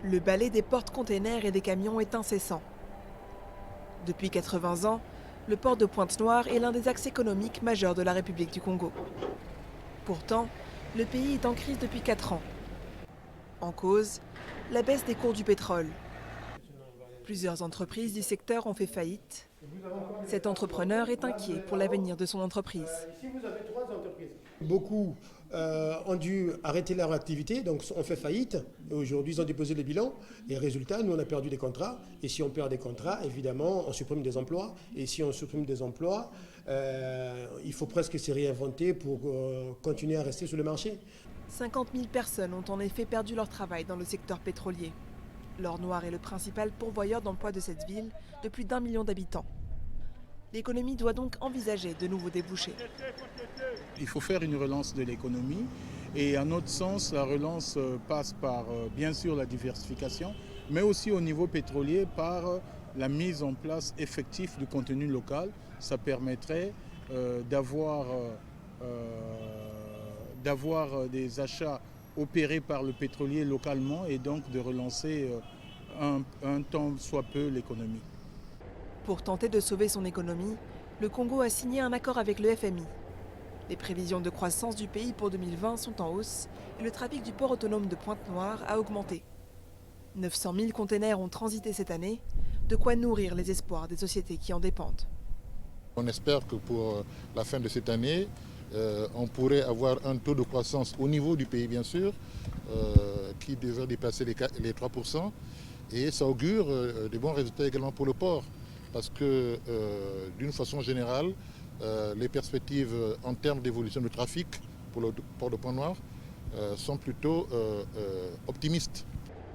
Le balai des porte-containers et des camions est incessant. Depuis 80 ans, le port de Pointe-Noire est l'un des axes économiques majeurs de la République du Congo. Pourtant, le pays est en crise depuis 4 ans. En cause, la baisse des cours du pétrole. Plusieurs entreprises du secteur ont fait faillite. Cet entrepreneur est inquiet pour l'avenir de son entreprise. Beaucoup ont dû arrêter leur activité, donc ont fait faillite. Et aujourd'hui, ils ont déposé les bilans. Et résultat, nous, on a perdu des contrats. Et si on perd des contrats, évidemment, on supprime des emplois. Et si on supprime des emplois, il faut presque se réinventer pour continuer à rester sur le marché. 50 000 personnes ont en effet perdu leur travail dans le secteur pétrolier. L'or noir est le principal pourvoyeur d'emplois de cette ville de plus d'1 million d'habitants. L'économie doit donc envisager de nouveaux débouchés. Il faut faire une relance de l'économie et à notre sens, la relance passe par bien sûr la diversification, mais aussi au niveau pétrolier par la mise en place effective du contenu local. Ça permettrait d'avoir des achats opérés par le pétrolier localement et donc de relancer un tant soit peu l'économie. Pour tenter de sauver son économie, le Congo a signé un accord avec le FMI. Les prévisions de croissance du pays pour 2020 sont en hausse et le trafic du port autonome de Pointe-Noire a augmenté. 900 000 containers ont transité cette année, de quoi nourrir les espoirs des sociétés qui en dépendent. On espère que pour la fin de cette année, on pourrait avoir un taux de croissance au niveau du pays, bien sûr, qui devrait dépasser les 3%. Et ça augure des bons résultats également pour le port. Parce que, d'une façon générale, les perspectives en termes d'évolution du trafic pour le port de Pointe-Noire sont plutôt optimistes.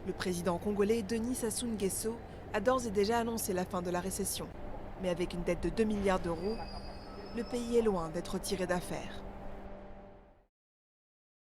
Le président congolais Denis Sassou Nguesso a d'ores et déjà annoncé la fin de la récession. Mais avec une dette de 2 milliards d'euros, le pays est loin d'être tiré d'affaire.